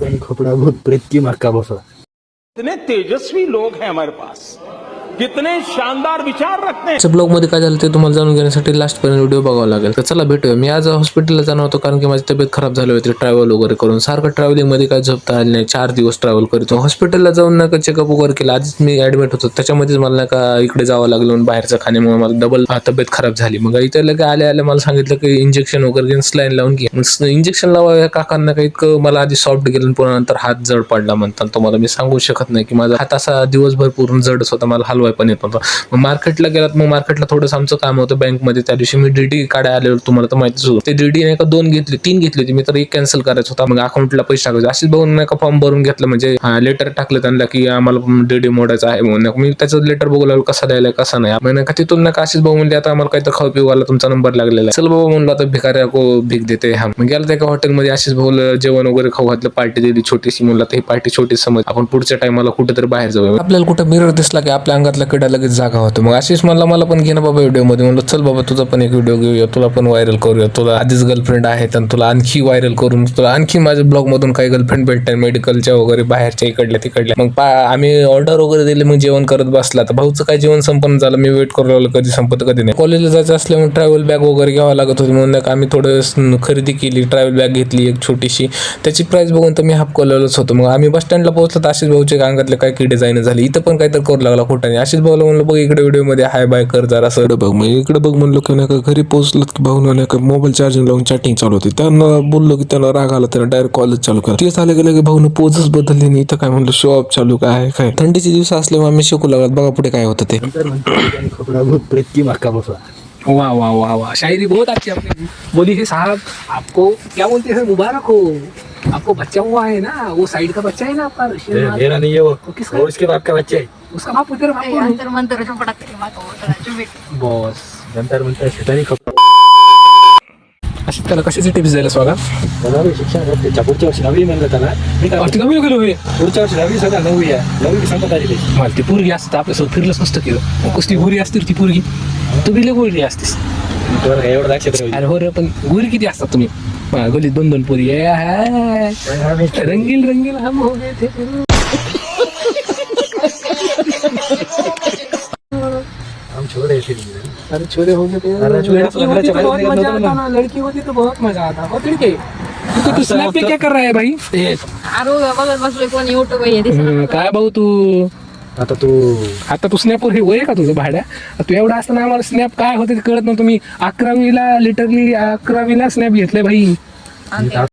का कपड़ा बहुत प्रेत की मक्का बसा। कितने तेजस्वी लोग हैं हमारे पास, कितने शानदार विचार रखते हैं। ब्लॉग मध्ये काय झालं ते तुम्हाला जाणून घेण्यासाठी लास्ट पर्यंत व्हिडिओ बघावा लागेल. तर चला भेटूया. मी आज हॉस्पिटलला जाणार होतो कारण की माझी तब्येत खराब झाली होती ट्रॅव्हल वगैरे करून. सारखं ट्रॅव्हलिंग मध्ये काय झोपता आलं नाही. 4 दिवस ट्रॅव्हल करतो. हॉस्पिटलला जाऊन नका चेकअप वगैरे केलं. आधीच मी ऍडमिट होतो, त्याच्यामध्येच मला नाही का इकडे जावं लागलं बाहेरचं खाण्यामुळे मला डबल तब्येत खराब झाली. मग इथे लगे आले मला सांगितलं की इंजेक्शन वगैरे घेऊन स्लाईन लावून घे. इंजेक्शन लावा या काकांना काही मला आधी सॉफ्ट गेलं, पुन्हा नंतर हात जड पडला म्हणतात. तुम्हाला मी सांगू शकत नाही की माझा हात असा दिवसभर पूर्ण जडच होता, मला हलवाय पण येत नव्हता. मग मार्केटला गेलात, मग मार्केटला थोडंसं आमचं काम होतं बँकमध्ये. त्या दिवशी मी डीडी काढायला आलेलो, तुम्हाला तर माहितीच होतं. ते डीडी नाही का 2 घेतली 3 घेतली होती मी, तर एक कॅन्सल करायचं होता. मग अकाउंटला पैसे टाकायचे अशीच बघून नाही का फॉर्म भरून घेतलं, म्हणजे लेटर टाकलं त्यांना की आम्हाला डीडी मोडायचं आहे म्हणून. मी त्याचं लेटर बघू लागलो कसं द्यायला कसं नाही. मग का तिथून नाही का अशीच भाऊ म्हणजे आता आम्हाला काही तर खाऊ पिऊला तुमचा नंबर लागलेला आहे, चल बाबा म्हणलं आता भिकाऱ्या को भीक देते. हा मग गेला त्या हॉटेलमध्ये अशीच भाऊ जेवण वगैरे खाऊ घातलं. पार्टी दिली छोटीशी, म्हणलं तर ही पार्टी छोटी समज आपण पुढच्या टाइमाला कुठेतरी बाहेर जाऊया. आपल्याला कुठं मिरर दिसला की आपल्या अंगातला किडा लगेच जागा होतो. मग अशीच मला पण घे ना बाबा व्हिडिओ मध्ये. म्हणलं चल बाबा तुझा पण एक व्हिडिओ घेऊया, तुला पण व्हायरल करूया. तुला आधीच गर्लफ्रेंड आहे तर तुला आणखी व्हायरल करून तुला आणखी माझ्या ब्लॉग मधून काही गर्लफ्रेंड भेटतात मेडिकलच्या वगैरे बाहेरच्या इकडल्या तिकडल्या. मग आम्ही ऑर्डर वगैरे दिले, मग जेवण करत बसला. तर भाऊचं काय जेवण संपन्न झालं, मी वेट करू लागलो कधी संपत कधी नाही. कॉलेजला जायचं असल्यामुळे ट्रॅव्हल बॅग वगैरे घ्यावं लागत होती, म्हणून आम्ही थोडं खरेदी केली. ट्रॅव्हल बॅग घेतली एक छोटीशी, त्याची प्राइस बघून तर मी हाफ कॉलेजच होतो. मग आम्ही बस स्टँडला पोहोचलो तर आशिष भाऊच्या अंगातले काय की डिझाईन झाली. इथं पण काहीतरी करू लागला खोटाने. आशिष भाऊला म्हणलं बघ इकडे व्हिडिओ मध्ये हाय बाय कर जरा असं बघ. मग इकडे बघ म्हणलो की नाही का घरी पोहोचलो की भाऊ नाही का मोबाईल चार्जिंग लावून चॅटिंग चालू होती. त्यांना बोललो की त्यांना राग आला, त्याला डायरेक्ट कॉलेज चालू करा. ते झालं गेलं की भाऊने पोजच बदलली नाही. इथं काय म्हणलं शो ऑफ चालू काय काय. थंडीचे दिवस असल्यामुळे आम्ही शिकू लागत. बघा पुढे काय होतं ते. कपड़ा बहुत प्रेत की मक्का बसा। वाह वाह वाह वाह, शायरी बहुत अच्छी आपने बोली है साहब। आपको क्या बोलते हैं, मुबारक हो, आपको बच्चा हुआ है ना, वो साइड का बच्चा है ना आपका। मेरा नहीं है वो, किसका? वो उसके बाप का बच्चा है। उसका बाप उधर बाप कौन? अंतर मंतर जो पड़ा तेरे माँ को बॉस जंतर मंतर शैतानी कपड़ा अशी त्याला कशाची टिप्स द्यायला स्वागत. शिक्षण पुढच्या वर्षी 9वी म्हणलं त्याला. ती नवी गेलो होय. पुढच्या वर्षी 9वी सध्या 9वी आहे. 9वी संपत आली. मला ती पोरगी असते आपल्यासोबत फिरलंच नसतं केलं. कसली गोरी असते ती पोरगी, तू बिले गोरी असतेस. एवढं लक्षात अरे हो रे, पण गोरी किती असतात तुम्ही गलीत 2-2 पोरी. रंगील रंगील हम हो गए थे. हम छोड़े थे. अरे छोरे हो गए थे. लड़की होती तो बहुत मजा आता. और लड़के तू स्नॅप पे क्या कर रहा है भाई. बघत बसलोय कोण युट्यूब आहे काय भाऊ तू आता तू स्नॅपवर हे वय का तुझं भाड्या. तू एवढा असताना आम्हाला स्नॅप काय होते ते कळत नव्हतं. मी 11वीला लिटरली 11वीला स्नॅप घेतलंय भाई.